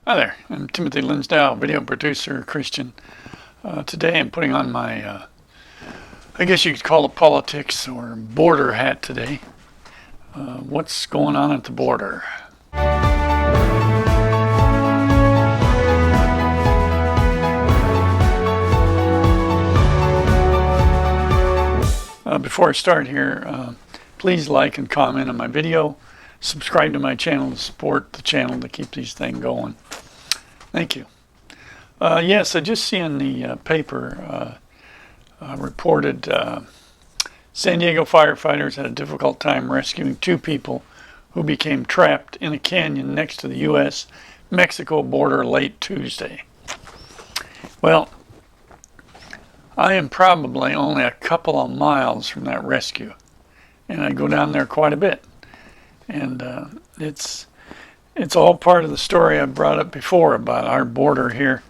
Hi there, I'm Timothy Linsdau, video producer, Christian. Today I'm putting on my, I guess you could call it politics or border hat today. What's going on at the border? Before I start here, please like and comment on my video. Subscribe to my channel to support the channel to keep these things going. Thank you. Yes, I just see in the paper reported San Diego firefighters had a difficult time rescuing two people who became trapped in a canyon next to the U.S.-Mexico border late Tuesday. Well, I am probably only a couple of miles from that rescue, and I go down there quite a bit. And it's all part of the story I brought up before about our border here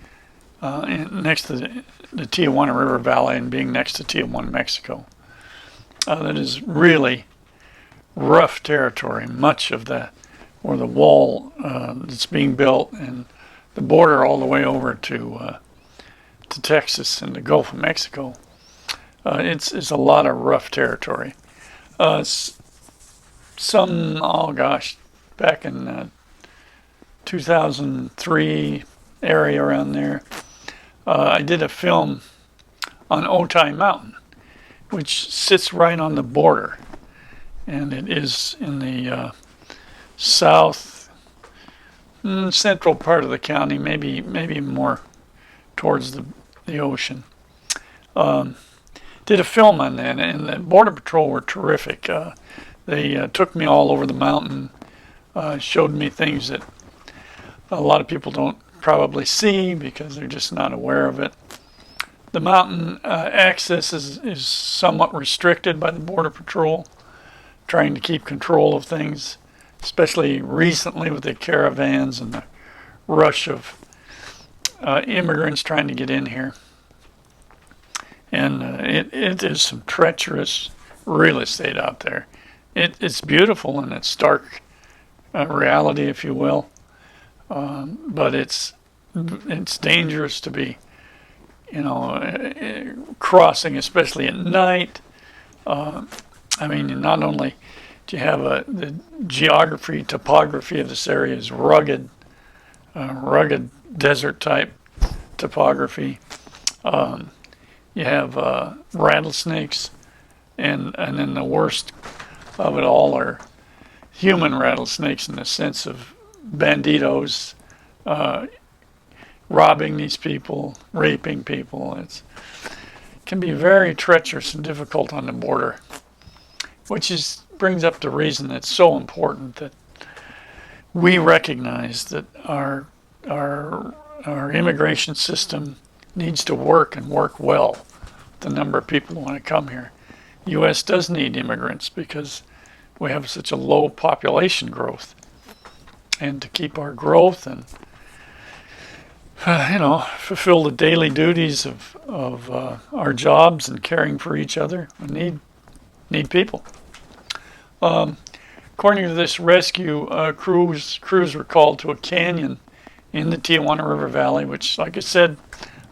next to the Tijuana River Valley and being next to Tijuana, Mexico. That is really rough territory, much of that, where the wall that's being built and the border all the way over to Texas and the Gulf of Mexico. It's a lot of rough territory. Back in 2003 area around there, I did a film on Otay Mountain, which sits right on the border, and it is in the south central part of the county, maybe more towards the ocean. Did a film on that, and the Border Patrol were terrific. They took me all over the mountain, showed me things that a lot of people don't probably see because they're just not aware of it. The mountain access is somewhat restricted by the Border Patrol, trying to keep control of things, especially recently with the caravans and the rush of immigrants trying to get in here. And it is some treacherous real estate out there. It's beautiful in its stark reality, if you will, but it's dangerous to be, crossing, especially at night. Not only do you have the topography of this area is rugged desert type topography. You have rattlesnakes, and then the worst of it all are human rattlesnakes in the sense of banditos robbing these people, raping people. It can be very treacherous and difficult on the border, which brings up the reason it's so important that we recognize that our immigration system needs to work and work well. The number of people who want to come here. The U.S. does need immigrants because we have such a low population growth. And to keep our growth and, fulfill the daily duties of our jobs and caring for each other, we need people. According to this rescue, crews were called to a canyon in the Tijuana River Valley, which, like I said,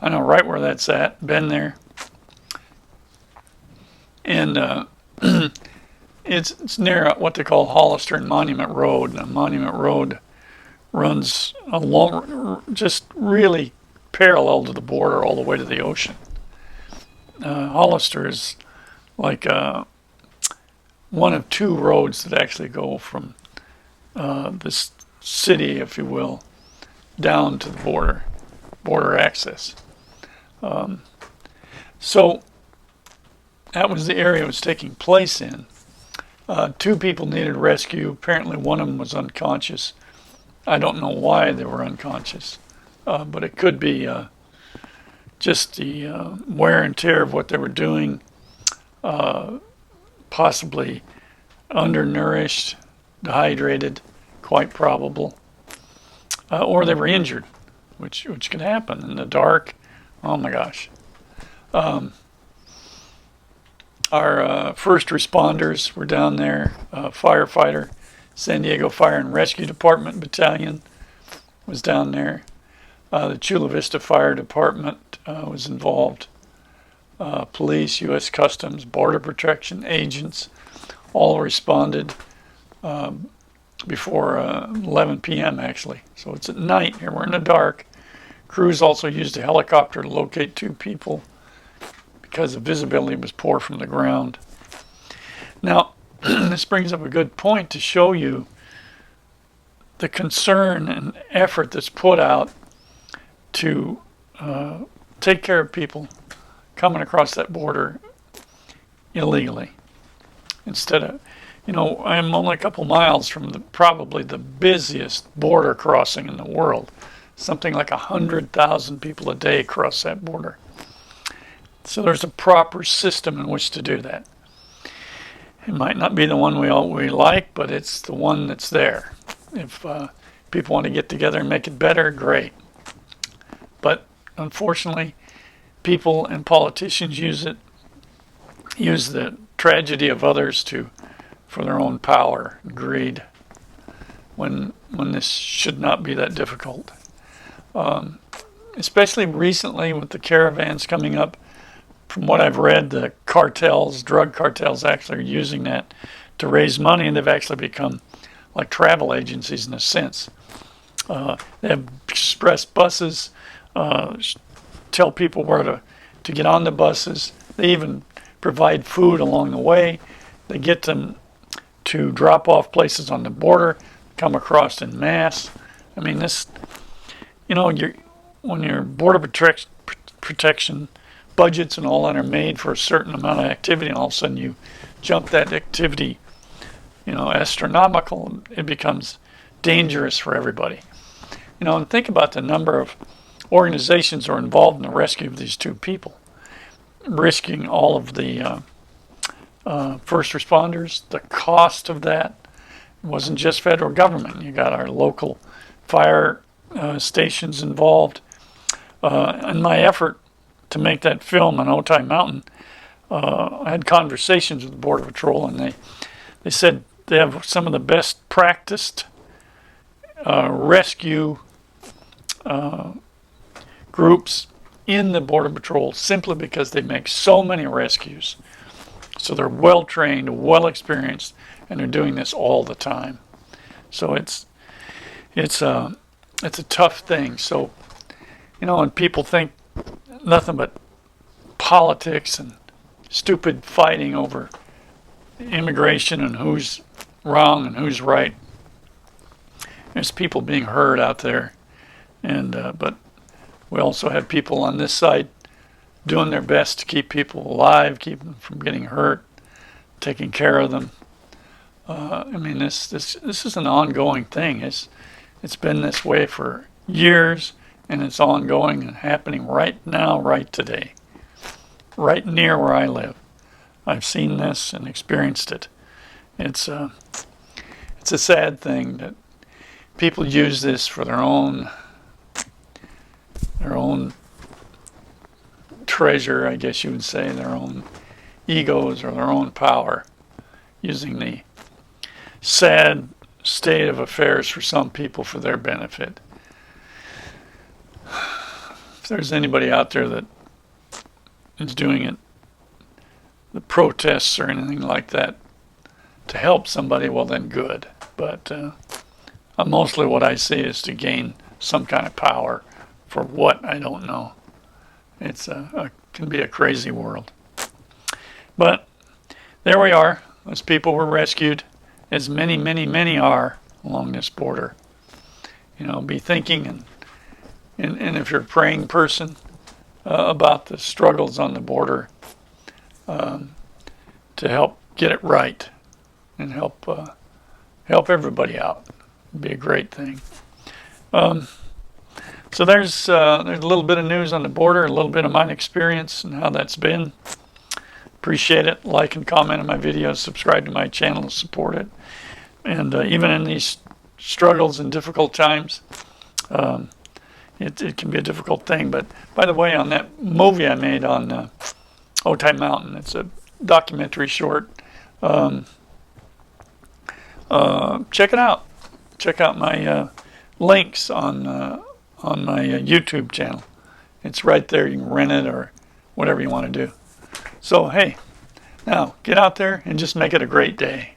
I know right where that's at. Been there. And it's near what they call Hollister and Monument Road. And the Monument Road runs along, just really parallel to the border all the way to the ocean. Hollister is like one of two roads that actually go from this city, if you will, down to the border access. So that was the area it was taking place in. Two people needed rescue. Apparently one of them was unconscious. I don't know why they were unconscious, but it could be just the wear and tear of what they were doing, possibly undernourished, dehydrated, quite probable, or they were injured, which could happen in the dark. Oh my gosh. Our first responders were down there, firefighter, San Diego Fire and Rescue Department Battalion, was down there. The Chula Vista Fire Department was involved. Police, U.S. Customs, Border Protection agents all responded before 11 p.m. actually. So it's at night here. We're in the dark. Crews also used a helicopter to locate 2 people because the visibility was poor from the ground. Now, this brings up a good point to show you the concern and effort that's put out to take care of people coming across that border illegally. Instead of, I'm only a couple miles from probably the busiest border crossing in the world. Something like 100,000 people a day cross that border. So there's a proper system in which to do that. It might not be the one we like, but it's the one that's there. If people want to get together and make it better, great. But unfortunately, people and politicians use the tragedy of others for their own power and greed, when this should not be that difficult. Especially recently with the caravans coming up. From what I've read, the drug cartels actually are using that to raise money, and they've actually become like travel agencies in a sense. They have express buses, tell people where to get on the buses. They even provide food along the way. They get them to drop off places on the border, come across in mass. I mean, this, when your border protection budgets and all that are made for a certain amount of activity, and all of a sudden you jump that activity, astronomical, it becomes dangerous for everybody. And think about the number of organizations that are involved in the rescue of these 2 people, risking all of the first responders. The cost of that wasn't just federal government. You got our local fire stations involved. In my effort to make that film on Otay Mountain, I had conversations with the Border Patrol, and they said they have some of the best practiced rescue groups in the Border Patrol, simply because they make so many rescues. So they're well trained, well experienced, and they're doing this all the time. So it's a tough thing. So and people think nothing but politics and stupid fighting over immigration and who's wrong and who's right. There's people being hurt out there, and but we also have people on this side doing their best to keep people alive, keep them from getting hurt, taking care of them. This is an ongoing thing. It's been this way for years, and it's ongoing and happening right now, right today, right near where I live. I've seen this and experienced it. It's a sad thing that people use this for their own treasure, I guess you would say, their own egos or their own power, using the sad state of affairs for some people for their benefit. If there's anybody out there that is doing it, the protests or anything like that, to help somebody, well then good. But mostly what I see is to gain some kind of power. For what, I don't know. It's can be a crazy world. But there we are. Those people were rescued, as many, many, many are along this border. Be thinking and if you're a praying person about the struggles on the border, to help get it right and help everybody out. It'd be a great thing. So there's a little bit of news on the border, a little bit of my experience and how that's been. Appreciate it. Like and comment on my videos, subscribe to my channel to support it. And even in these struggles and difficult times, it can be a difficult thing. But by the way, on that movie I made on Otay Mountain, it's a documentary short. Check it out. Check out my links on my YouTube channel. It's right there. You can rent it or whatever you want to do. So, hey, now get out there and just make it a great day.